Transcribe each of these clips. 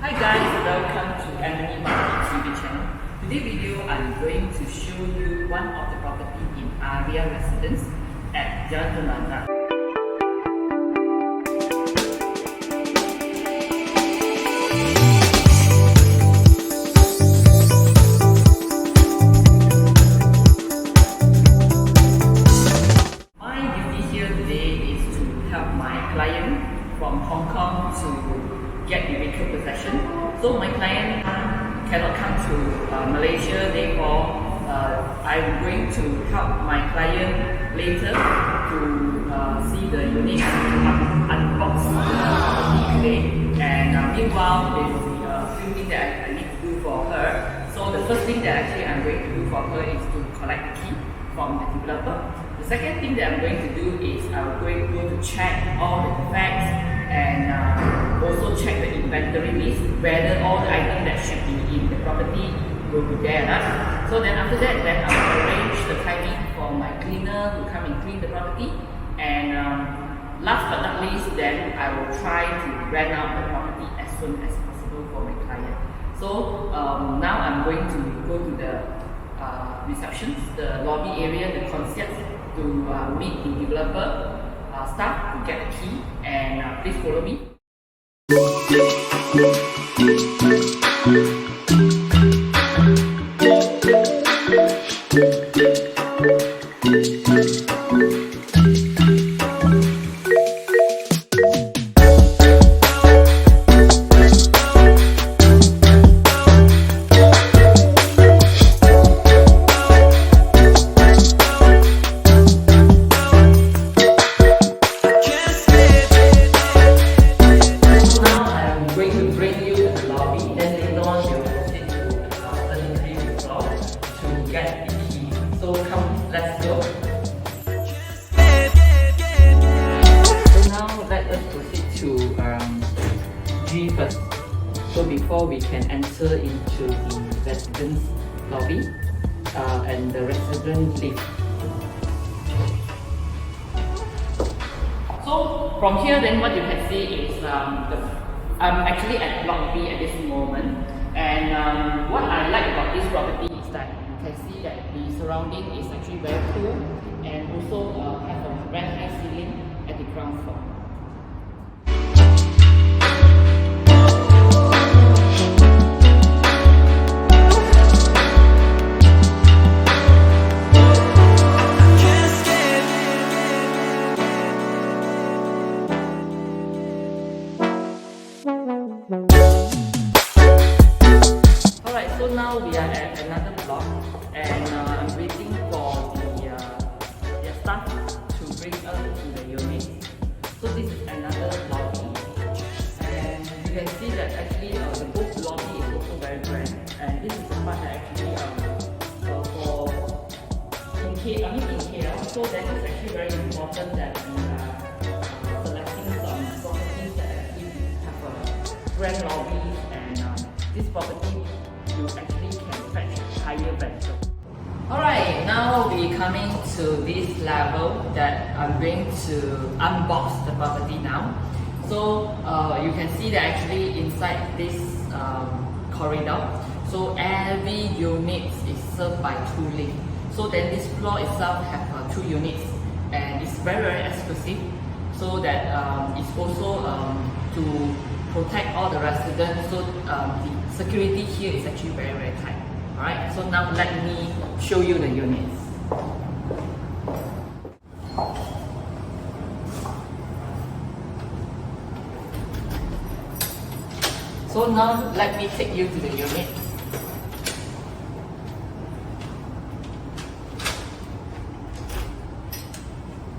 Hi guys, welcome to Emily Market TV channel. Today's video I'm going to show you one of the property in Aria Residence at Jalan Tembaga. My duty here today is to help my client from Hong Kong to get the vehicle possession. So my client cannot come to Malaysia, therefore I'm going to help my client later to see the unit unbox today. And meanwhile, there's a few things that I need to do for her. So the first thing that actually I'm going to do for her is to collect the key from the developer. The second thing that I'm going to do is I'm going to go to check all the defects and also check the inventory list, whether all the items that should be in the property will be there. So then after that, then I will arrange the timing for my cleaner to come and clean the property. And last but not least, then I will try to rent out the property as soon as possible for my client. So now I'm going to go to the receptions, the lobby area, the concierge, to meet the developer staff to get the key, and please follow me. So come, let's go. So now let us proceed to G first. So before we can enter into the residence lobby and the resident lift. So from here, then what you can see is I'm actually at block B at this moment, and what I like about this property is that you can see that the surrounding is actually very cool, and also have a very high ceiling at the ground floor. Alright, so now we are at another block, and I'm waiting for the staff to bring us to the unit. So this is another lobby, and you can see that actually the both lobby is also very grand, and this is the part that actually for in KL, so that is actually very important that we are selecting some properties that actually have a grand lobby, and this property you actually can fetch higher rental. Alright, now we're coming to this level that I'm going to unbox the property now. So you can see that actually inside this corridor, so every unit is served by 2 lifts. So then this floor itself have 2 units, and it's very exclusive, so that it's also to protect all the residents, so the security here is actually very tight. Alright, so now let me show you the units. So now let me take you to the unit.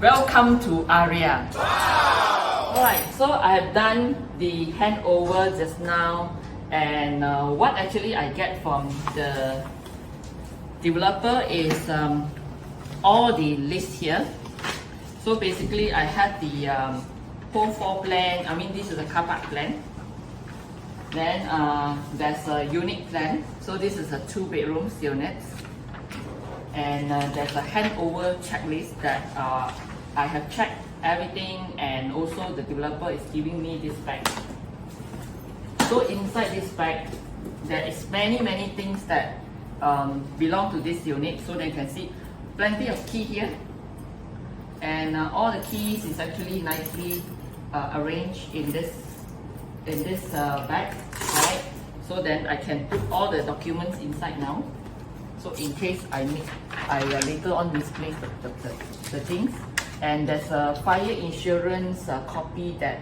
Welcome to Aria. Alright, so I have done the handover just now, and what actually I get from the developer is all the list here. So basically I have the whole floor plan. I mean, this is a car park plan. Then there's a unit plan. So this is a 2 bedrooms units. And there's a handover checklist that I have checked everything, and also the developer is giving me this back. So inside this bag, there is many things that belong to this unit. So that you can see plenty of key here, and all the keys is actually nicely arranged in this bag, right? So then I can put all the documents inside now. So in case I later on misplace the things. And there's a fire insurance copy that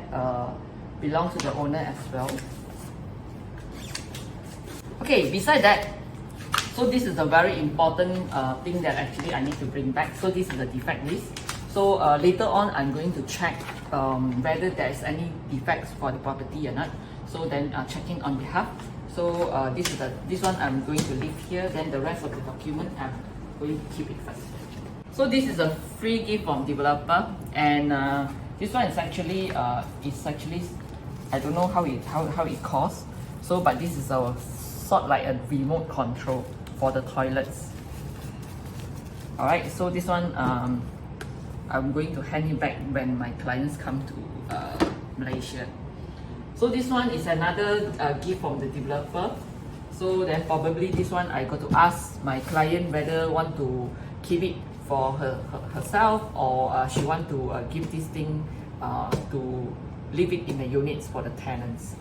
belongs to the owner as well. Okay, beside that, so this is a very important thing that actually I need to bring back. So this is the defect list. So later on, I'm going to check whether there's any defects for the property or not. So then checking on behalf. So this one I'm going to leave here. Then the rest of the document I'm going to keep it first. So this is a free gift from developer, and this one is actually I don't know how it costs. So but this is a sort like a remote control for the toilets. All right. So this one I'm going to hand it back when my clients come to Malaysia. So this one is another gift from the developer. So then probably this one I got to ask my client whether want to keep it for herself, or she want to give this thing to leave it in the units for the tenants.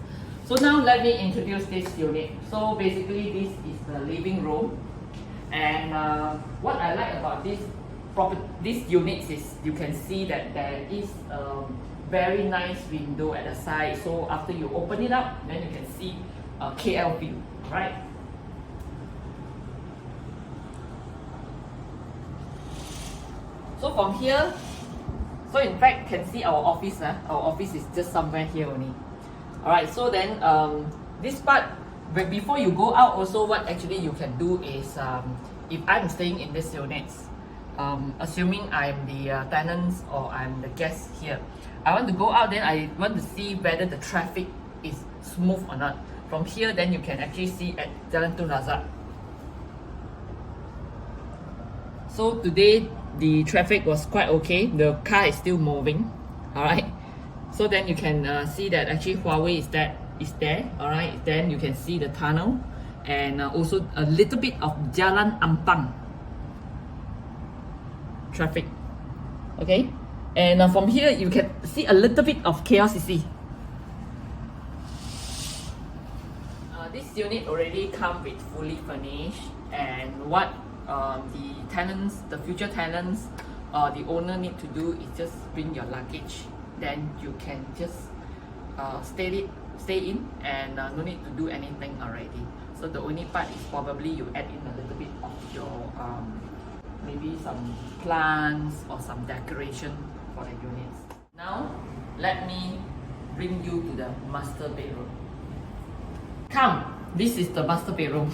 So now let me introduce this unit. So basically this is the living room, and what I like about this unit is you can see that there is a very nice window at the side. So after you open it up, then you can see KL view, right? So from here, so in fact, can see our office. Our office is just somewhere here only. Alright, so then this part, before you go out also, what actually you can do is, if I'm staying in this unit, assuming I'm the tenants or I'm the guest here, I want to go out, then I want to see whether the traffic is smooth or not. From here, then you can actually see at Jalan Tun Razak. So today, the traffic was quite okay. The car is still moving. Alright. So then you can see that actually Huawei is there. Alright. Then you can see the tunnel, and also a little bit of Jalan Ampang traffic. Okay. And from here you can see a little bit of KLCC. This unit already come with fully furnished, and what the future tenants, the owner need to do is just bring your luggage. Then you can just stay in, and no need to do anything already. So the only part is probably you add in a little bit of your maybe some plants or some decoration for the units. Now let me bring you to the master bedroom. Come, this is the master bedroom.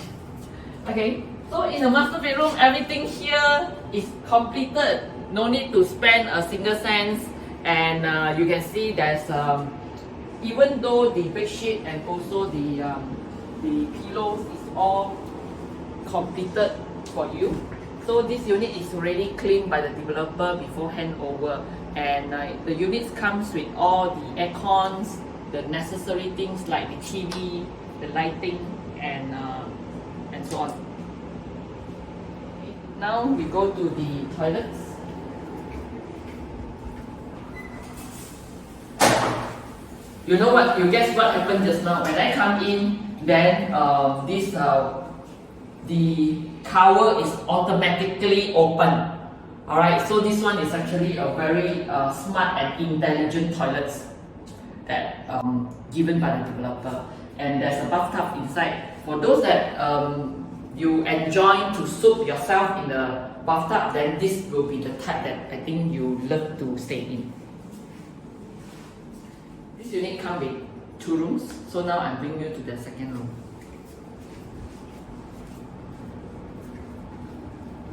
Okay, so in the master bedroom, everything here is completed. No need to spend a single cent, and you can see there's even though the bed sheet and also the pillows is all completed for you. So this unit is already cleaned by the developer before handover, and the units comes with all the air cons, the necessary things like the TV, the lighting, and so on. Okay. Now we go to the toilets. You know what? You guess what happened just now? When I come in, then the cover is automatically open. Alright, so this one is actually a very smart and intelligent toilet that given by the developer. And there's a bathtub inside. For those that you enjoy to soak yourself in the bathtub, then this will be the type that I think you love to stay in. This unit comes with 2 rooms. So now I'm bringing you to the second room.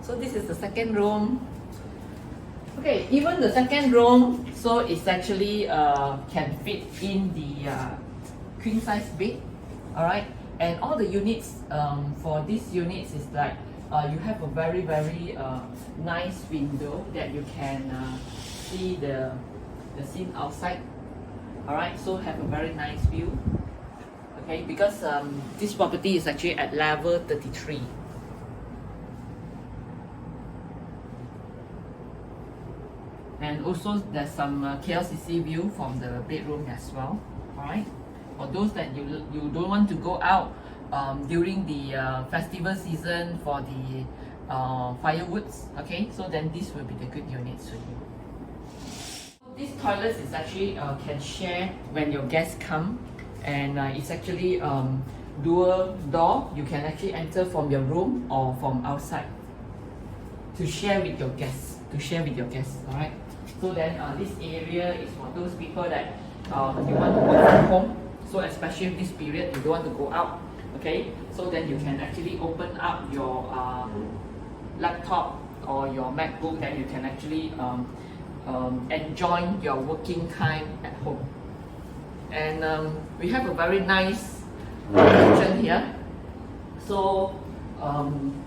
So this is the second room. Okay, even the second room, so it's actually can fit in the queen size bed. Alright, and all the units for these units is like you have a very nice window that you can see the scene outside. Alright, so have a very nice view. Okay, because this property is actually at level 33. And also there's some KLCC view from the bedroom as well. Alright, for those that you don't want to go out during the festival season for the firewoods, okay, so then this will be the good units for you. This toilet is actually can share when your guests come, and it's actually dual door. You can actually enter from your room or from outside to share with your guests. Alright. So then this area is for those people that you want to work from home. So especially this period you don't want to go out. Okay. So then you can actually open up your laptop or your MacBook, then you can actually enjoy your working time at home. And we have a very nice kitchen here. So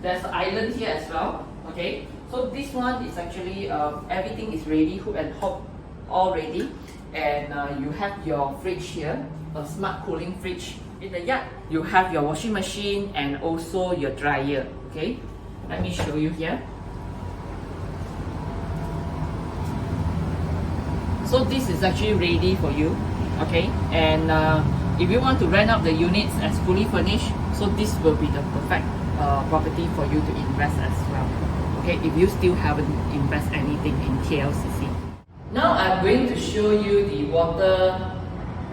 there's an island here as well. Okay, so this one is actually everything is ready, hook and hook all ready, and you have your fridge here, a smart cooling fridge. In the yard you have your washing machine and also your dryer. Okay, let me show you here. So this is actually ready for you. Okay, and if you want to rent out the units as fully furnished, so this will be the perfect property for you to invest as well. Okay, if you still haven't invested anything in KLCC. Now I'm going to show you the water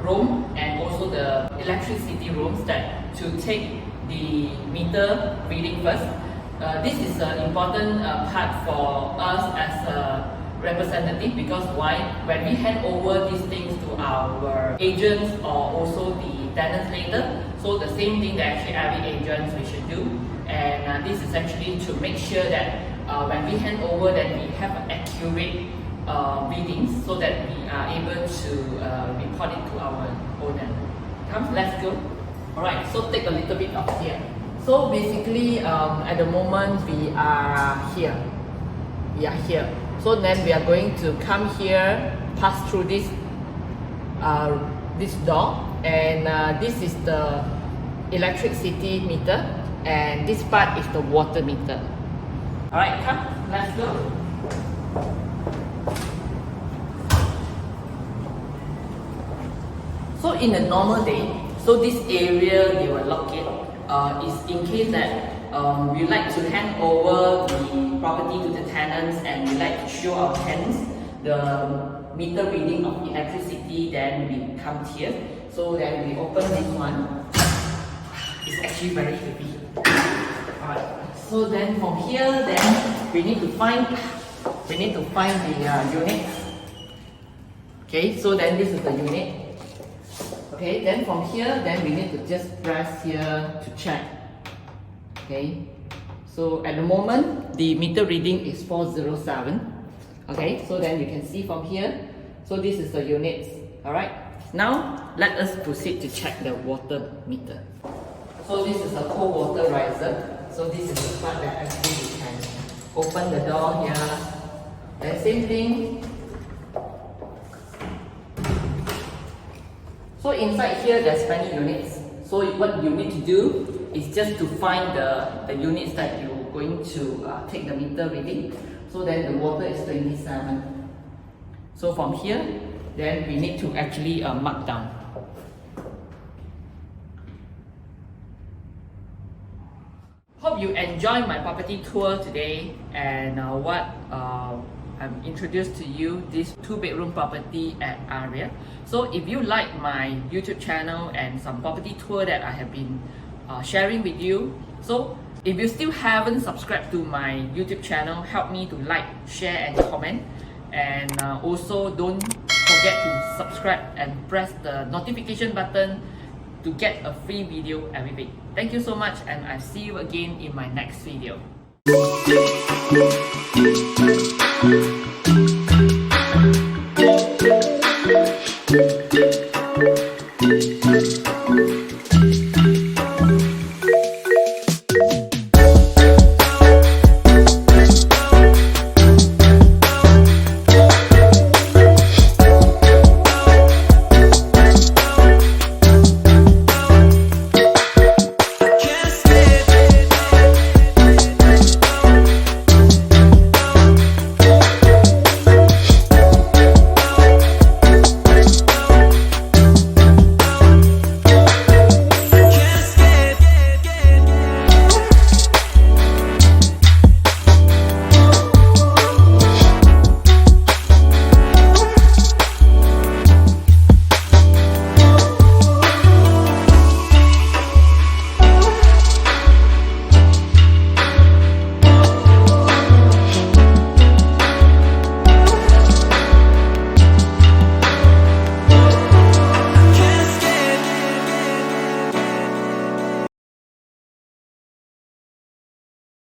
room and also the electricity rooms that to take the meter reading first. This is an important part for us as a representative, because why? When we hand over these things to our agents or also the tenants later, so the same thing that actually every agent we should do, and this is actually to make sure that when we hand over, then we have accurate readings so that we are able to report it to our owner. Come, let's go. Alright, so take a little bit of here. So basically at the moment we are here. So then we are going to come here, pass through this this door, and this is the electricity meter, and this part is the water meter. Alright, come, let's go. So in a normal day, so this area they will lock it is in case that we like to hand over the property to the tenants, and we like to show our tenants the meter reading of electricity. Then we come here, so then we open this one. It's actually very heavy. Alright, so then from here, then we need to find the unit. Okay, so then this is the unit. Okay, then from here, then we need to just press here to check. Okay, so at the moment the meter reading is 407. Okay, so then you can see from here, so this is the units. Alright, now let us proceed to check the water meter. So this is a cold water riser. So this is the part that actually you can open the door here. Then same thing. So inside here there's many units. So what you need to do is just to find the units that you're going to take the meter reading. So then the water is 27. So from here, then we need to actually mark down. Hope you enjoyed my property tour today, and what I'm introduced to you this 2-bedroom property at Aria. So if you like my YouTube channel and some property tour that I have been sharing with you, so if you still haven't subscribed to my YouTube channel, help me to like, share and comment, and also don't forget to subscribe and press the notification button to get a free video every week. Thank you so much, and I'll see you again in my next video.